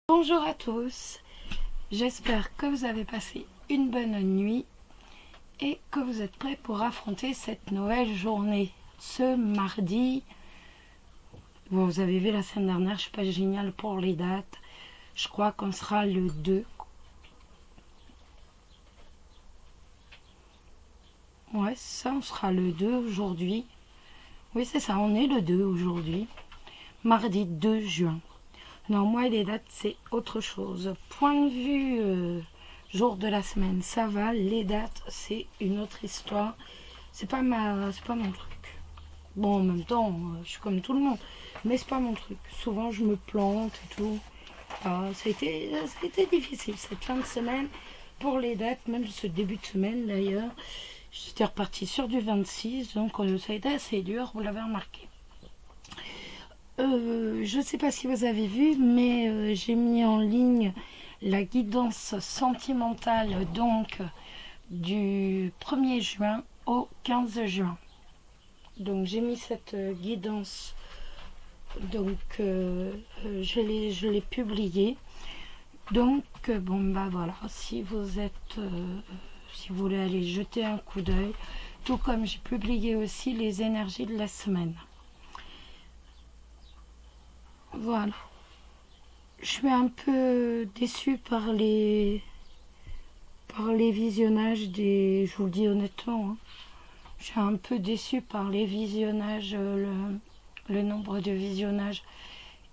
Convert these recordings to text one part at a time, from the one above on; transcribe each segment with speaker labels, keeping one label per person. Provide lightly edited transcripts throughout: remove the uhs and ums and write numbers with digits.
Speaker 1: Bonjour à tous, j'espère que vous avez passé une bonne nuit et que vous êtes prêts pour affronter cette nouvelle journée. Ce mardi, bon, vous avez vu la semaine dernière, je ne suis pas géniale pour les dates, je crois qu'on sera le 2. Ouais, ça, on sera le 2 aujourd'hui. Oui, c'est ça, on est le 2 aujourd'hui, mardi 2 juin. Non, moi, les dates, c'est autre chose. Point de vue jour de la semaine, ça va. Les dates, c'est une autre histoire. C'est pas mon truc. Bon, en même temps, je suis comme tout le monde. Mais c'est pas mon truc. Souvent, je me plante et tout. Ça a été difficile cette fin de semaine pour les dates, même ce début de semaine d'ailleurs. J'étais repartie sur du 26, donc ça a été assez dur, vous l'avez remarqué. Je ne sais pas si vous avez vu, mais j'ai mis en ligne la guidance sentimentale donc du 1er juin au 15 juin. Donc j'ai mis cette guidance, donc je l'ai publiée. Donc bon bah voilà, si vous voulez aller jeter un coup d'œil, tout comme j'ai publié aussi les énergies de la semaine. Voilà. Je suis un peu déçue par les visionnages des... Je vous le dis honnêtement, hein. Je suis un peu déçue par les visionnages, le nombre de visionnages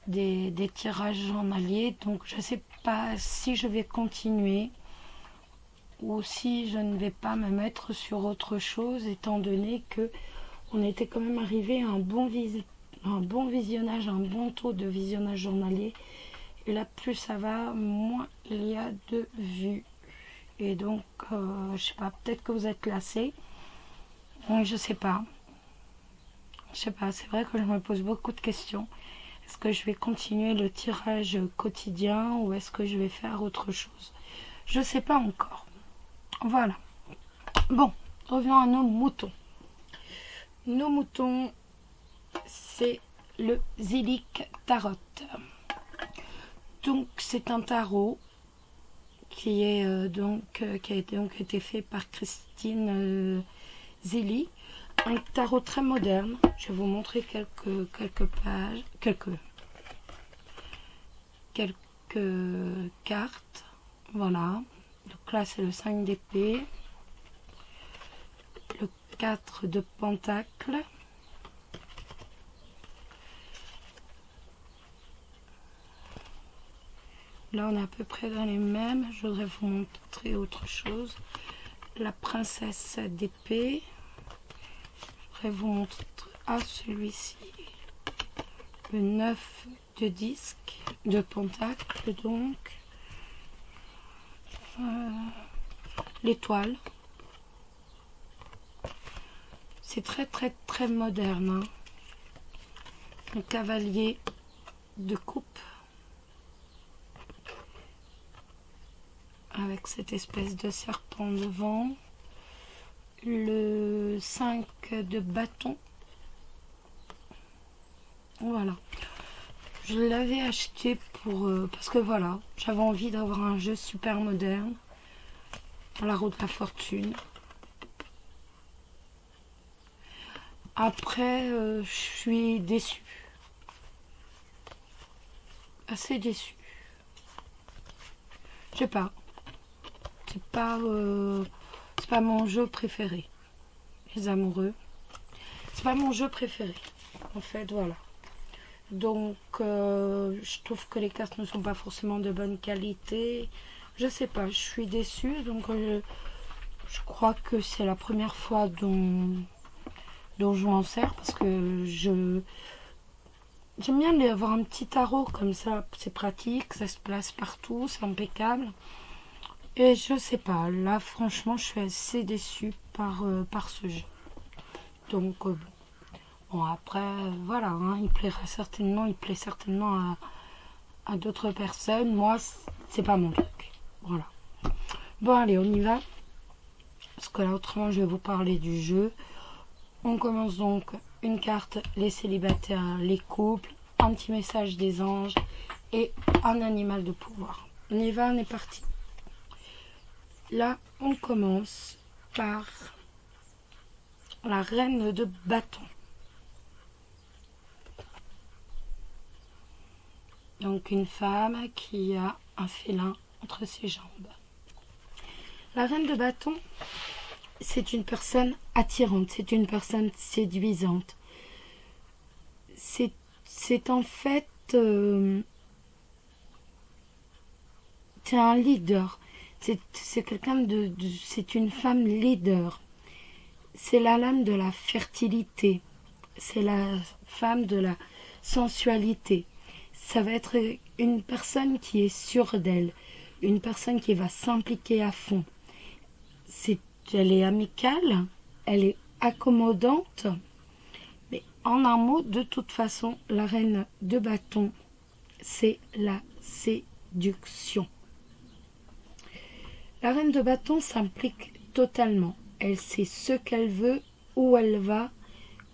Speaker 1: des tirages journaliers. Donc je ne sais pas si je vais continuer ou si je ne vais pas me mettre sur autre chose, étant donné que on était quand même arrivé à un bon visionnage, un bon taux de visionnage journalier. Et là, plus ça va, moins il y a de vues. Et donc, je sais pas, peut-être que vous êtes lassés. Oui, je sais pas. Je sais pas, c'est vrai que je me pose beaucoup de questions. Est-ce que je vais continuer le tirage quotidien ou est-ce que je vais faire autre chose? Je sais pas encore. Voilà. Bon, revenons à nos moutons. Nos moutons, c'est le Zilliq Tarot. Donc c'est un tarot qui a été fait par Christine Zilli, un tarot très moderne. Je vais vous montrer quelques pages, quelques cartes. Voilà. Donc là c'est le 5 d'épée, le 4 de pentacle, là on est à peu près dans les mêmes. Je voudrais vous montrer autre chose. La princesse d'épée. Je voudrais vous montrer celui-ci. Le 9 de disque, de pentacle donc. L'étoile. C'est très très très moderne. Hein. Le cavalier de coupe. Avec cette espèce de serpent devant. Le 5 de bâton. Voilà. Je l'avais acheté parce que voilà, j'avais envie d'avoir un jeu super moderne. La roue de la fortune. Après, je suis déçue. Assez déçue. Je sais pas. C'est pas mon jeu préféré. Les amoureux. C'est pas mon jeu préféré. En fait, voilà. Donc, je trouve que les cartes ne sont pas forcément de bonne qualité. Je sais pas, je suis déçue. Donc, je crois que c'est la première fois dont je m'en sers. Parce que j'aime bien avoir un petit tarot comme ça. C'est pratique, ça se place partout, c'est impeccable. Et je sais pas, là franchement je suis assez déçue par ce jeu. Donc bon après voilà, hein, il plaît certainement à d'autres personnes. Moi c'est pas mon truc. Voilà. Bon allez, on y va. Parce que là autrement je vais vous parler du jeu. On commence donc une carte, les célibataires, les couples, un petit message des anges et un animal de pouvoir. On y va, on est parti. Là, on commence par la reine de bâton. Donc une femme qui a un félin entre ses jambes. La reine de bâton, c'est une personne attirante, c'est une personne séduisante. C'est en fait... c'est un leader. C'est quelqu'un c'est une femme leader. C'est la lame de la fertilité. C'est la femme de la sensualité. Ça va être une personne qui est sûre d'elle. Une personne qui va s'impliquer à fond. Elle est amicale. Elle est accommodante. Mais en un mot, de toute façon, la reine de bâton, c'est la séduction. La reine de bâton s'implique totalement. Elle sait ce qu'elle veut, où elle va,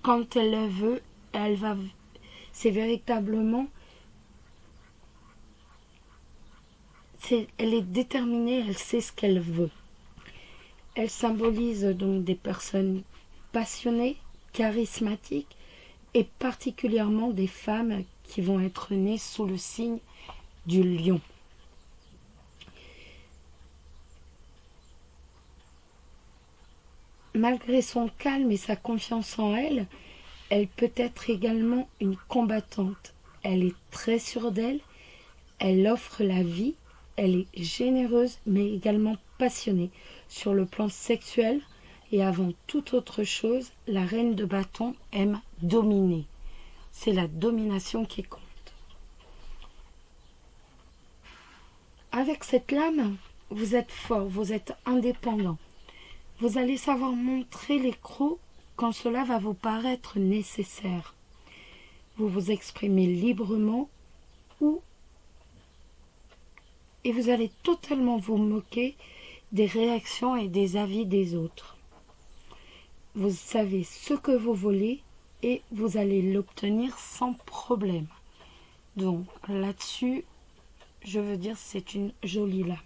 Speaker 1: quand elle le veut, elle va. C'est véritablement. Elle est déterminée, elle sait ce qu'elle veut. Elle symbolise donc des personnes passionnées, charismatiques et particulièrement des femmes qui vont être nées sous le signe du lion. Malgré son calme et sa confiance en elle, elle peut être également une combattante. Elle est très sûre d'elle, elle offre la vie, elle est généreuse mais également passionnée. Sur le plan sexuel et avant toute autre chose, la reine de bâton aime dominer. C'est la domination qui compte. Avec cette lame, vous êtes fort, vous êtes indépendant. Vous allez savoir montrer les crocs quand cela va vous paraître nécessaire. Vous vous exprimez librement et vous allez totalement vous moquer des réactions et des avis des autres. Vous savez ce que vous voulez et vous allez l'obtenir sans problème. Donc là-dessus, je veux dire, c'est une jolie lame.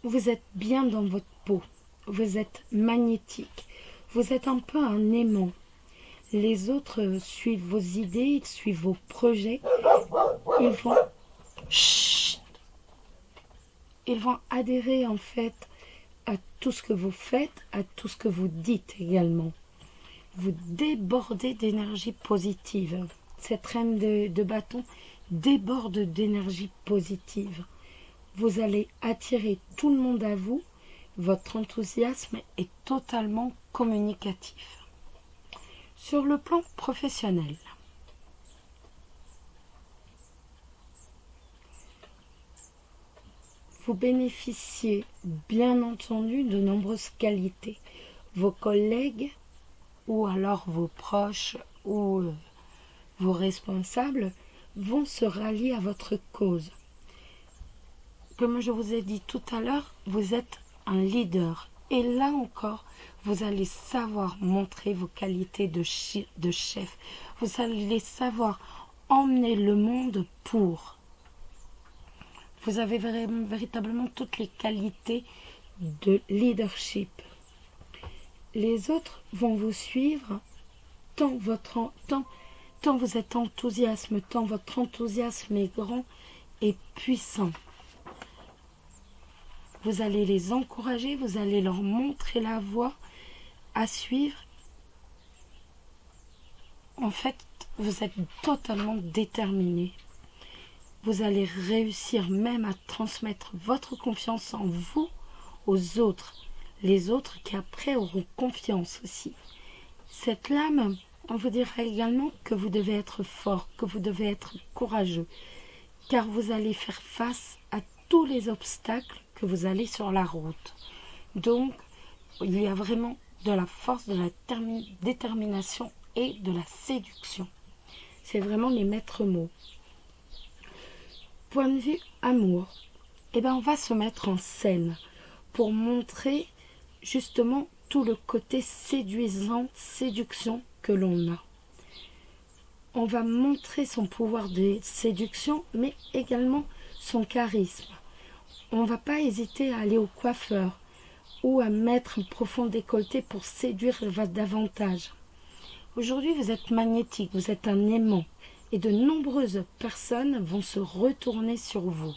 Speaker 1: Vous êtes bien dans votre peau, vous êtes magnétique, vous êtes un peu un aimant. Les autres suivent vos idées, ils suivent vos projets, ils vont adhérer en fait à tout ce que vous faites, à tout ce que vous dites également. Vous débordez d'énergie positive. Cette reine de bâton déborde d'énergie positive. Vous allez attirer tout le monde à vous. Votre enthousiasme est totalement communicatif. Sur le plan professionnel, vous bénéficiez bien entendu de nombreuses qualités. Vos collègues ou alors vos proches ou vos responsables vont se rallier à votre cause. Comme je vous ai dit tout à l'heure, vous êtes un leader. Et là encore, vous allez savoir montrer vos qualités de chef. Vous allez savoir emmener le monde pour. Vous avez véritablement toutes les qualités de leadership. Les autres vont vous suivre tant vous êtes enthousiasme, tant votre enthousiasme est grand et puissant. Vous allez les encourager, vous allez leur montrer la voie à suivre. En fait, vous êtes totalement déterminé. Vous allez réussir même à transmettre votre confiance en vous aux autres. Les autres qui après auront confiance aussi. Cette lame, on vous dira également que vous devez être fort, que vous devez être courageux, car vous allez faire face à tous les obstacles que vous allez sur la route. Donc, il y a vraiment de la force, de la détermination et de la séduction. C'est vraiment les maîtres mots. Point de vue amour, on va se mettre en scène pour montrer justement tout le côté séduisant, séduction que l'on a. On va montrer son pouvoir de séduction, mais également son charisme. On ne va pas hésiter à aller au coiffeur ou à mettre un profond décolleté pour séduire davantage. Aujourd'hui, vous êtes magnétique, vous êtes un aimant et de nombreuses personnes vont se retourner sur vous.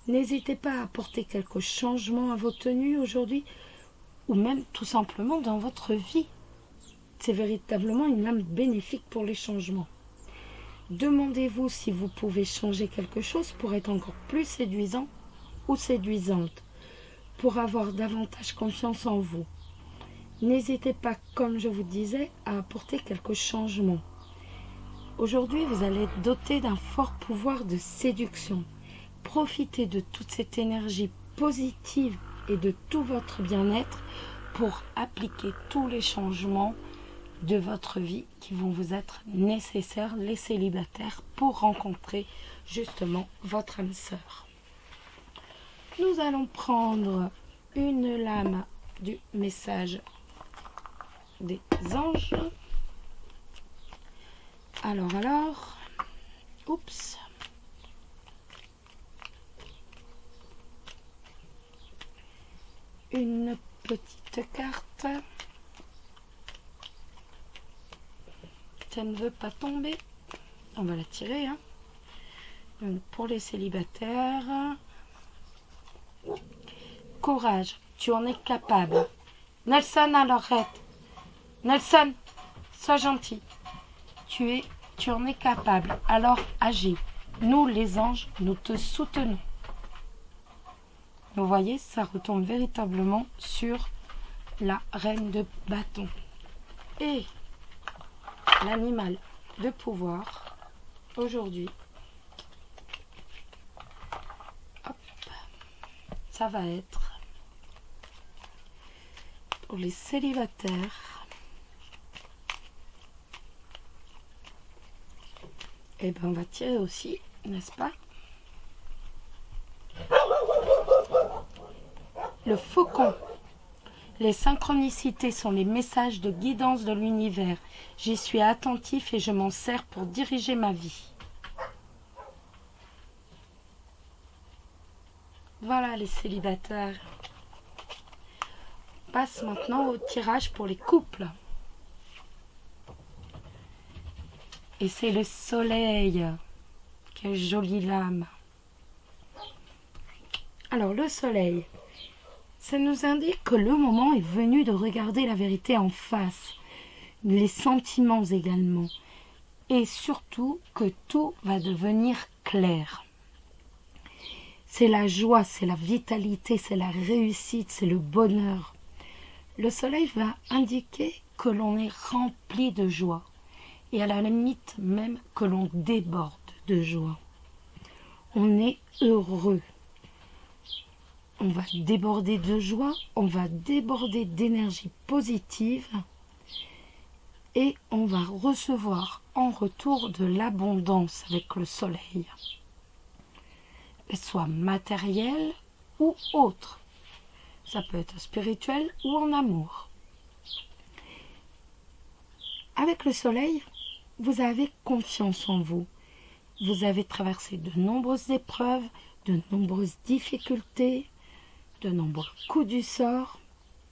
Speaker 1: N'hésitez pas à apporter quelques changements à vos tenues aujourd'hui ou même tout simplement dans votre vie. C'est véritablement une lame bénéfique pour les changements. Demandez-vous si vous pouvez changer quelque chose pour être encore plus séduisant ou séduisante, pour avoir davantage confiance en vous. N'hésitez pas, comme je vous disais, à apporter quelques changements. Aujourd'hui, vous allez être doté d'un fort pouvoir de séduction. Profitez de toute cette énergie positive et de tout votre bien-être pour appliquer tous les changements de votre vie qui vont vous être nécessaires, les célibataires, pour rencontrer justement votre âme sœur. Nous allons prendre une lame du message des anges. Alors, oups. Une petite carte. Ça ne veut pas tomber. On va la tirer. Donc, pour les célibataires. Courage, tu en es capable. Nelson, alors arrête. Nelson, sois gentil. Tu en es capable, alors agis. Nous, les anges, nous te soutenons. Vous voyez, ça retombe véritablement sur la reine de bâton. Et l'animal de pouvoir, aujourd'hui, hop, ça va être pour les célibataires. Et bien on va tirer aussi, n'est-ce pas? Le faucon. Les synchronicités sont les messages de guidance de l'univers. J'y suis attentif et je m'en sers pour diriger ma vie. Voilà les célibataires. On passe maintenant au tirage pour les couples. Et c'est le soleil. Quelle jolie lame. Alors le soleil, ça nous indique que le moment est venu de regarder la vérité en face. Les sentiments également. Et surtout que tout va devenir clair. C'est la joie, c'est la vitalité, c'est la réussite, c'est le bonheur. Le soleil va indiquer que l'on est rempli de joie. Et à la limite même que l'on déborde de joie. On est heureux. On va déborder de joie, on va déborder d'énergie positive et on va recevoir en retour de l'abondance avec le soleil. Qu'elle soit matérielle ou autre. Ça peut être spirituel ou en amour. Avec le soleil, vous avez confiance en vous. Vous avez traversé de nombreuses épreuves, de nombreuses difficultés, de nombreux coups du sort.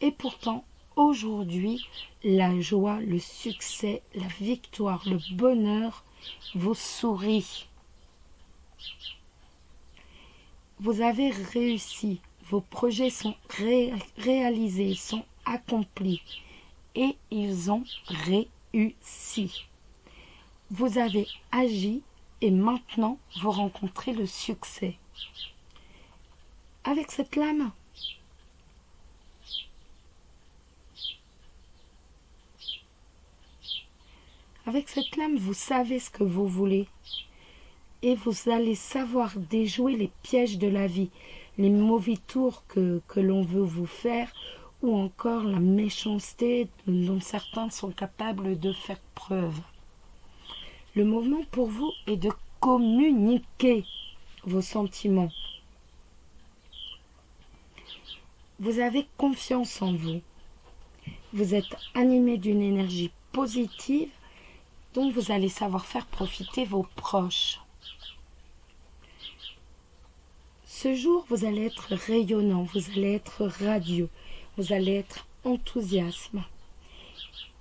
Speaker 1: Et pourtant, aujourd'hui, la joie, le succès, la victoire, le bonheur vous sourit. Vous avez réussi. Vos projets sont réalisés, sont accomplis. Et ils ont réussi. Vous avez agi et maintenant vous rencontrez le succès. Avec cette lame, vous savez ce que vous voulez. Et vous allez savoir déjouer les pièges de la vie, les mauvais tours que l'on veut vous faire, ou encore la méchanceté dont certains sont capables de faire preuve. Le moment pour vous est de communiquer vos sentiments. Vous avez confiance en vous. Vous êtes animé d'une énergie positive, donc vous allez savoir faire profiter vos proches. Ce jour, vous allez être rayonnant, vous allez être radieux, vous allez être enthousiaste.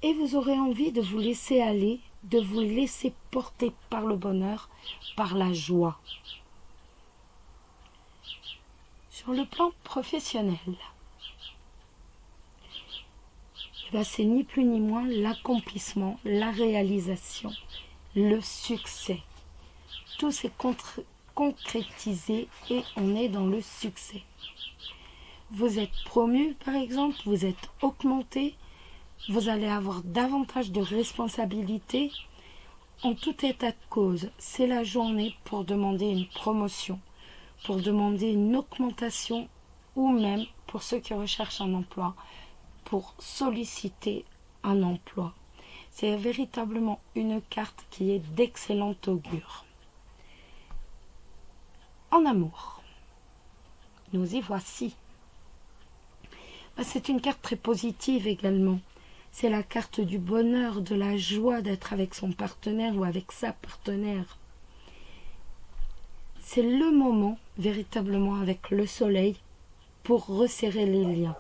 Speaker 1: Et vous aurez envie de vous laisser aller, de vous laisser porter par le bonheur, par la joie. Sur le plan professionnel, c'est ni plus ni moins l'accomplissement, la réalisation, le succès. Tout s'est concrétisé et on est dans le succès. Vous êtes promu par exemple, vous êtes augmenté, vous allez avoir davantage de responsabilités. En tout état de cause, c'est la journée pour demander une promotion, pour demander une augmentation ou même pour ceux qui recherchent un emploi, pour solliciter un emploi. C'est véritablement une carte qui est d'excellent augure. En amour, nous y voici. C'est une carte très positive également. C'est la carte du bonheur, de la joie d'être avec son partenaire ou avec sa partenaire. C'est le moment, véritablement avec le soleil, pour resserrer les liens,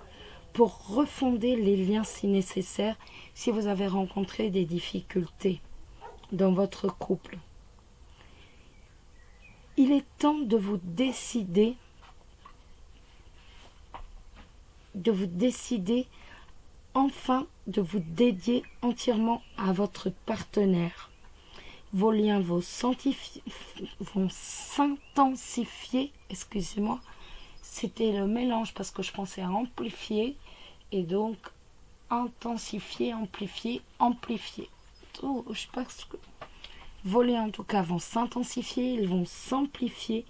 Speaker 1: pour refonder les liens si nécessaire, si vous avez rencontré des difficultés dans votre couple. Il est temps de vous décider enfin de vous dédier entièrement à votre partenaire. Vos liens vont s'intensifier, excusez-moi, c'était le mélange parce que je pensais à amplifier, et donc intensifier, amplifier. Oh, je sais pas ce que... Vos liens en tout cas vont s'intensifier, ils vont s'amplifier,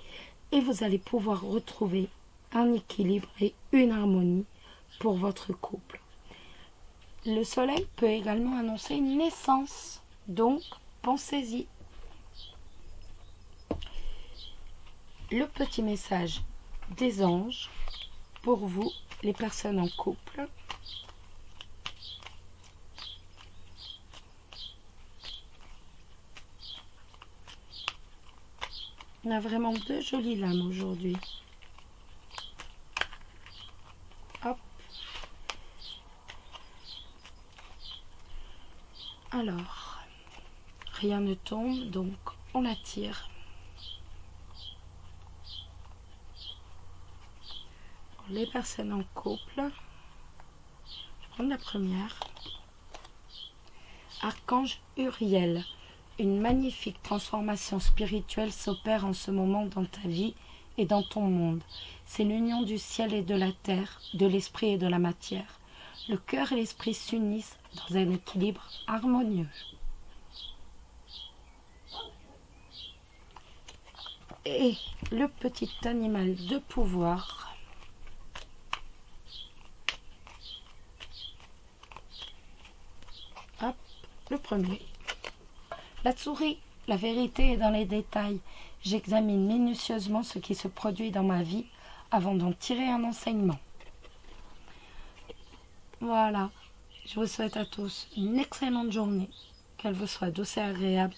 Speaker 1: et vous allez pouvoir retrouver un équilibre et une harmonie pour votre couple. Le soleil peut également annoncer une naissance, donc pensez-y. Le petit message des anges pour vous, les personnes en couple. On a vraiment de jolies lames aujourd'hui. Hop. Alors, rien ne tombe, donc on la tire. Les personnes en couple, je vais prendre la première. Archange Uriel, une magnifique transformation spirituelle s'opère en ce moment dans ta vie et dans ton monde. C'est l'union du ciel et de la terre, de l'esprit et de la matière. Le cœur et l'esprit s'unissent dans un équilibre harmonieux. Et le petit animal de pouvoir, hop, le premier. La souris, la vérité est dans les détails. J'examine minutieusement ce qui se produit dans ma vie avant d'en tirer un enseignement. Voilà, je vous souhaite à tous une excellente journée, qu'elle vous soit douce et agréable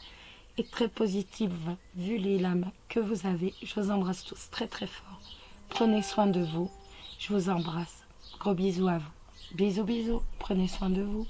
Speaker 1: et très positive vu les lames que vous avez. Je vous embrasse tous très très fort. Prenez soin de vous, je vous embrasse. Gros bisous à vous. Bisous bisous, prenez soin de vous.